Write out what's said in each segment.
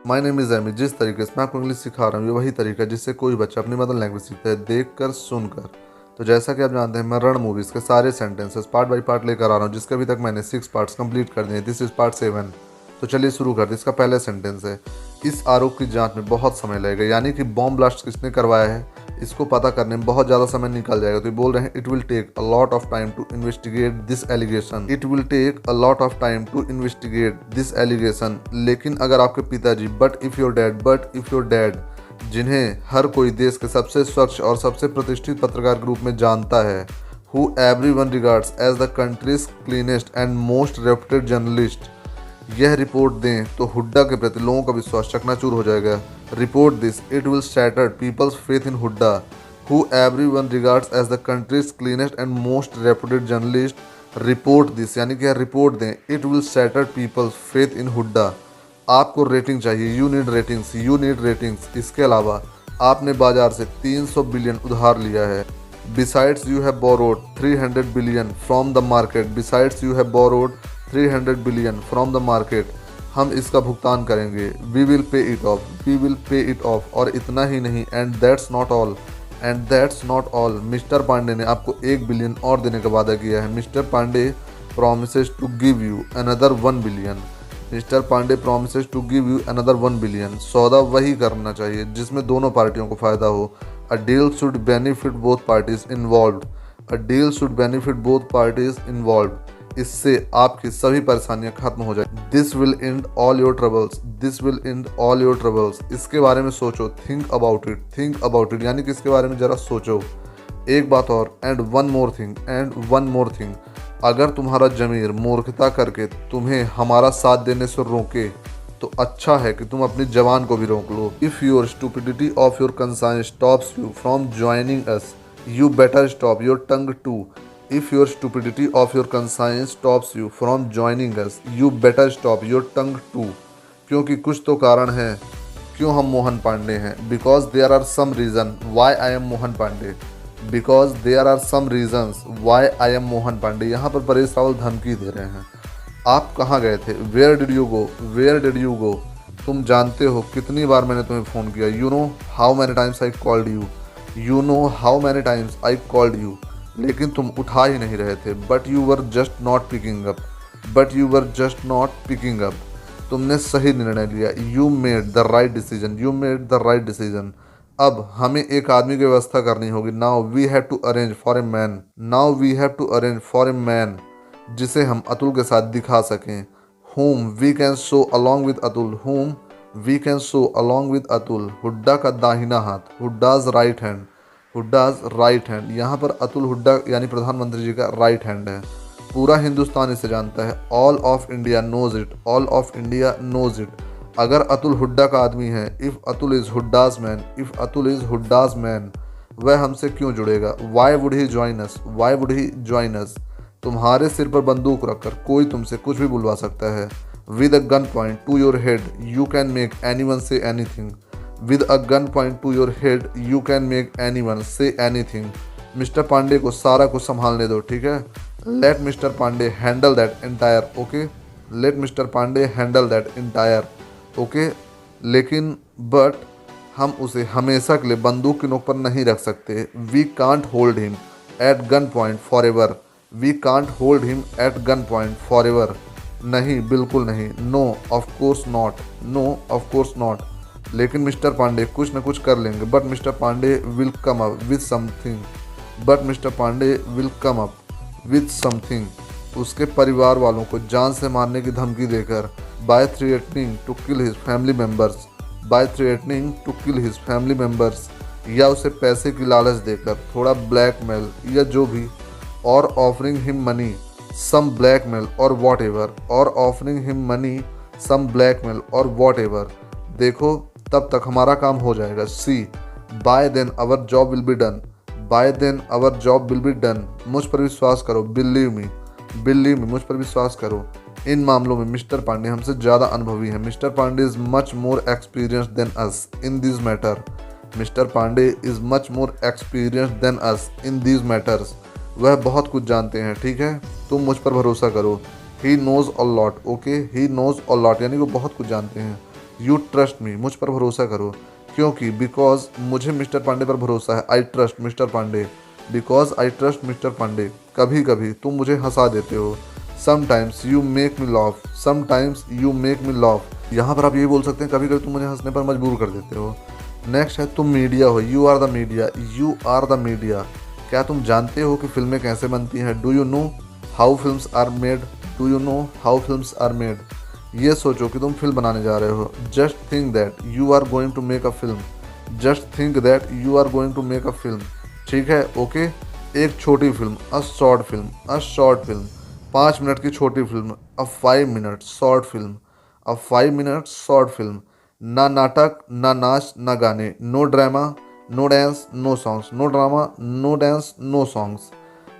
My name is Amy. जिस तरीके से मैं आपको इंग्लिश सिखा रहा हूँ ये वही तरीका है जिससे कोई बच्चा अपनी मदर लैंग्वेज सीखता है, देख कर सुनकर। तो जैसा कि आप जानते हैं मैं रण मूवीज़ के सारे सेंटेंसेस पार्ट बाय पार्ट लेकर आ रहा हूँ, जिसके अभी तक मैंने 6 पार्ट्स कंप्लीट कर दिए। This is part 7। तो चलिए शुरू करते हैं। इसका पहला सेंटेंस है, इस आरोप की जांच में बहुत समय लगेगा, यानी कि बॉम्ब ब्लास्ट किसने करवाया है इसको पता करने में बहुत ज़्यादा समय निकल जाएगा। तो ये बोल रहे हैं it will take a lot of time to investigate this allegation. It will take a lot of time to investigate this allegation. लेकिन अगर आपके पिताजी बट इफ़ योर डैड जिन्हें हर कोई देश के सबसे स्वच्छ और सबसे प्रतिष्ठित पत्रकार के रूप में जानता है, who everyone regards as the country's cleanest and most reputed journalist, यह रिपोर्ट दें तो हुड्डा के प्रति लोगों का विश्वास चकनाचूर हो जाएगा। Report this, it will shatter people's faith in Hooda, who everyone regards as the country's cleanest and most reputed journalist. Report this यानी कि रिपोर्ट दें, it will shatter people's faith in Hooda. आपको रेटिंग चाहिए, यू नीड रेटिंग्स। इसके अलावा आपने बाजार से 300 बिलियन उधार लिया है। Besides you have borrowed 300 billion from the market. Besides you have borrowed 300 billion from the market. हम इसका भुगतान करेंगे। We will pay it off. और इतना ही नहीं, and that's not all. Mister Pandey ने आपको 1 बिलियन और देने का वादा किया है। Mister Pandey promises to give you another 1 billion. Mister Pandey promises to give you another 1 billion. सौदा वही करना चाहिए जिसमें दोनों पार्टियों को फायदा हो। A deal should benefit both parties involved. इससे आपकी सभी परेशानियां खत्म हो जाए। This will and all your troubles. इसके बारे में सोचो। थिंक अबाउट इट यानी कि इसके बारे में जरा सोचो। एक बात और, एंड वन मोर थिंग। अगर तुम्हारा जमीर मूर्खता करके तुम्हें हमारा साथ देने से रोके तो अच्छा है कि तुम अपनी जवान को भी रोक लो। If your stupidity of your conscience stops you from joining us, you better stop your tongue too. If your stupidity of your conscience stops you from joining us, you better stop your tongue too. क्योंकि कुछ तो कारण है क्यों हम मोहन पांडे हैं। Because there are some reason why I am Mohan Pandey. Because there are some reasons why I am Mohan Pandey. यहाँ पर परेश रावल धमकी दे रहे हैं। आप कहाँ गए थे? Where did you go? तुम जानते हो कितनी बार मैंने तुम्हें फ़ोन किया। You know how many times I called you. लेकिन तुम उठा ही नहीं रहे थे। But you were just not picking up. तुमने सही निर्णय लिया। You made the right decision. अब हमें एक आदमी की व्यवस्था करनी होगी। Now we have to arrange for a man जिसे हम अतुल के साथ दिखा सकें। whom we can show along with Atul. Hooda का दाहिना हाथ, हुड्डाज राइट हैंड। यहाँ पर अतुल हुड्डा यानी प्रधानमंत्री जी का राइट हैंड है। पूरा हिंदुस्तान इसे जानता है। All of India knows it. अगर अतुल हुड्डा का आदमी है, if Atul is Hooda's man, वह हमसे क्यों जुड़ेगा। Why would he join us. तुम्हारे सिर पर बंदूक रखकर कोई तुमसे कुछ भी बुलवा सकता है। With a gun point two your head you can make anyone say anything. With a gun point to your head, you can make anyone say anything. Mister Pandey को सारा कुछ संभालने दो, ठीक है। Let Mr. Pandey handle that entire, okay? Okay? लेकिन but हम उसे हमेशा के लिए बंदूक की नोक पर नहीं रख सकते। We can't hold him at gunpoint forever. नहीं, बिल्कुल नहीं। No, of course not. लेकिन मिस्टर पांडे कुछ न कुछ कर लेंगे। But mister Pandey will come up with something. उसके परिवार वालों को जान से मारने की धमकी देकर, by threatening to kill his family members, या उसे पैसे की लालच देकर, थोड़ा ब्लैकमेल या जो भी, और offering him money some blackmail और वॉट एवर। देखो तब तक हमारा काम हो जाएगा। See, by then our job will be done. मुझ पर विश्वास करो। बिलीव मी, मुझ पर विश्वास करो। इन मामलों में मिस्टर पांडे हमसे ज़्यादा अनुभवी हैं। Mister Pandey is much more experienced than us in these matters. वह बहुत कुछ जानते हैं, ठीक है। तुम मुझ पर भरोसा करो। He knows a lot, okay. He knows a lot यानी वो बहुत कुछ जानते हैं। यू ट्रस्ट मी, मुझ पर भरोसा करो, क्योंकि बिकॉज मुझे मिस्टर पांडे पर भरोसा है। I trust mister Pandey, because I trust mister Pandey. कभी कभी तुम मुझे हंसा देते हो। Sometimes you make me laugh, sometimes you make me laugh. यहाँ पर आप ये बोल सकते हैं कभी कभी तुम मुझे हंसने पर मजबूर कर देते हो। नेक्स्ट है तुम मीडिया हो, you are the media, you are the media. क्या तुम जानते हो कि फिल्में कैसे बनती हैं? Do you know how films are made, do you know how films are made. ये सोचो कि तुम फिल्म बनाने जा रहे हो। Just think that you are going to make a film, just think that you are going to make a film. ठीक है, ओके। एक छोटी फिल्म, a short film, a short film. 5 minute की छोटी फिल्म, a 5 minute short film, a 5 minute short film. ना नाटक, ना नाच, ना गाने, no drama, no dance, no songs, no drama, no dance, no songs.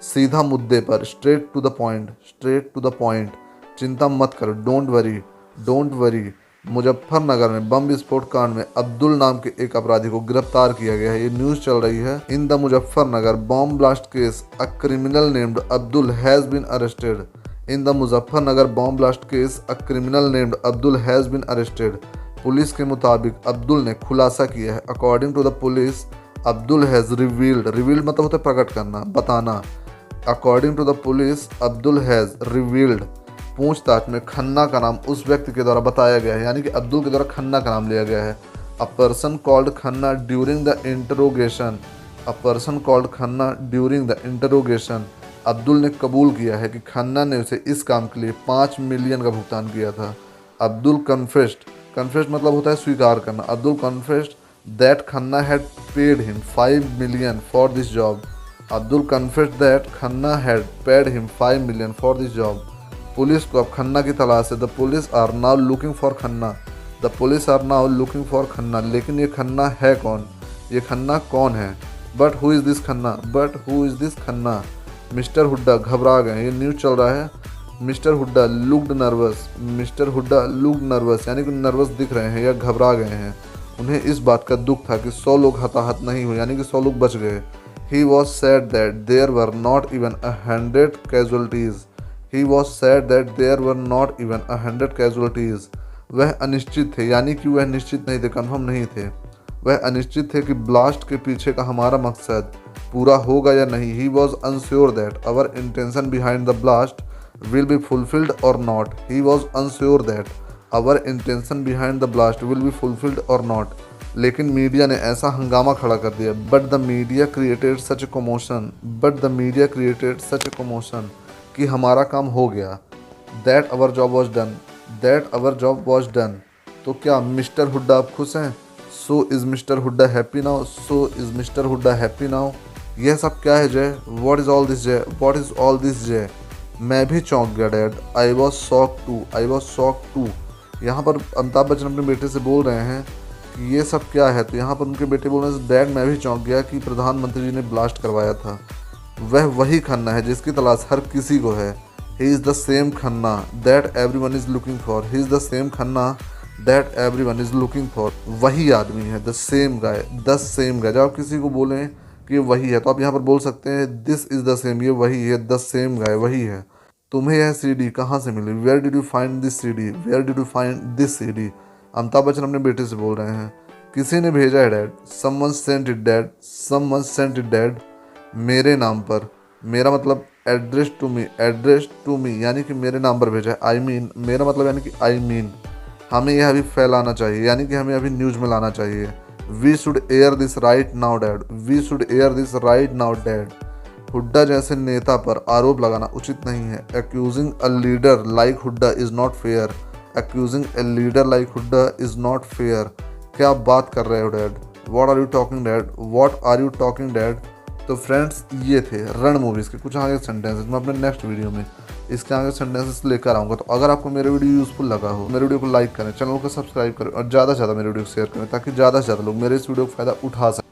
सीधा मुद्दे पर, straight to the point, straight to the point. चिंता मत करो, don't worry, don't worry. Muzaffarnagar में बम विस्फोट कांड में अब्दुल नाम के एक अपराधी को गिरफ्तार किया गया है। ये न्यूज चल रही है। In the Muzaffarnagar bomb blast case a criminal named Abdul has been arrested. In the Muzaffarnagar bomb blast case a criminal named Abdul has been arrested. Police के मुताबिक अब्दुल ने खुलासा किया है। According to the police Abdul has revealed, revealed मतलब होता है प्रकट करना, बताना। According to the police Abdul has revealed. पूछताछ में खन्ना का नाम उस व्यक्ति के द्वारा बताया गया है, यानी कि अब्दुल के द्वारा खन्ना का नाम लिया गया है। A person called Khanna during the interrogation, a person called Khanna during the interrogation. Abdul ने कबूल किया है कि खन्ना ने उसे इस काम के लिए 5 मिलियन का भुगतान किया था। अब्दुल कन्फेस्ड, कन्फेस्ड मतलब होता है स्वीकार करना। Abdul confessed that Khanna had paid him 5 million for this job. Abdul confessed that Khanna had paid him 5 million for this job. Police को अब खन्ना की तलाश है। The police are now looking for Khanna, the police are now looking for Khanna. लेकिन ये खन्ना है कौन? ये खन्ना कौन है? But who is this Khanna, but who is this Khanna. Mister Hooda घबरा गए, ये न्यूज़ चल रहा है। Mister Hooda looked nervous, mister Hooda looked nervous, यानी कि नर्वस दिख रहे हैं या घबरा गए हैं। उन्हें इस बात का दुख था कि 100 लोग हताहत नहीं हुए, यानी कि 100 लोग बच गए। He was said that there were not even 100 casualties, he was said that there were not even 100 casualties. वह अनिश्चित थे, यानी कि वह निश्चित नहीं थे, कन्फर्म नहीं थे। वह अनिश्चित थे कि ब्लास्ट के पीछे का हमारा मकसद पूरा होगा या नहीं। He was unsure that our intention behind the blast will be fulfilled or not. He was unsure that our intention behind the blast will be fulfilled or not. लेकिन मीडिया ने ऐसा हंगामा खड़ा कर दिया। But the media created such a commotion, but the media created such a commotion कि हमारा काम हो गया। That our job was done, that our job was done। तो क्या मिस्टर हुड्डा आप खुश हैं? So is Mr. Hooda happy now? So is Mr. Hooda happy now? यह सब क्या है जय? What is all this जय? What is all this जय? मैं भी चौंक गया dad, I was shock too, I was shock too. यहाँ पर अमिताभ बच्चन अपने बेटे से बोल रहे हैं कि ये सब क्या है, तो यहाँ पर उनके बेटे बोल रहे हैं डैड मैं भी चौंक गया कि प्रधानमंत्री जी ने ब्लास्ट करवाया था। वह वही खन्ना है जिसकी तलाश हर किसी को है। He is the same Khanna that everyone is looking for, he is the same Khanna that everyone is looking for. वही आदमी है, the same guy, the same guy. जब आप किसी को बोलें कि वही है तो आप यहाँ पर बोल सकते हैं दिस इज़ द सेम, ये वही है, द सेम गाय, वही है। तुम्हें यह सीडी कहाँ से मिली? Where did you find this CD, where did you find this CD. Amitabh Bachchan अपने बेटे से बोल रहे हैं किसी ने भेजा है dad, someone sent it dad, someone sent it dad. मेरे नाम पर, मेरा मतलब address to me, address to me यानी कि मेरे नाम पर भेजा है। आई मीन मेरा मतलब यानी कि आई मीन हमें यह अभी फैलाना चाहिए, यानी कि हमें अभी न्यूज़ में लाना चाहिए। We should air this right now dad, we should air this right now dad. Hooda जैसे नेता पर आरोप लगाना उचित नहीं है। Accusing a leader like Hooda is not fair, accusing a leader like Hooda is not fair. क्या आप बात कर रहे हो dad? What are you talking dad, what are you talking dad. तो फ्रेंड्स ये थे रण मूवीज़ के कुछ आगे सेंटेंसेस। मैं अपने नेक्स्ट वीडियो में इसके आगे सेंटेंसेस लेकर आऊँगा। तो अगर आपको मेरे वीडियो यूज़फुल लगा हो, मेरे वीडियो को लाइक करें, चैनल को सब्सक्राइब करें और ज़्यादा से ज़्यादा मेरे वीडियो को शेयर करें ताकि ज़्यादा से ज़्यादा लोग मेरे इस वीडियो का फ़ायदा उठा सकें।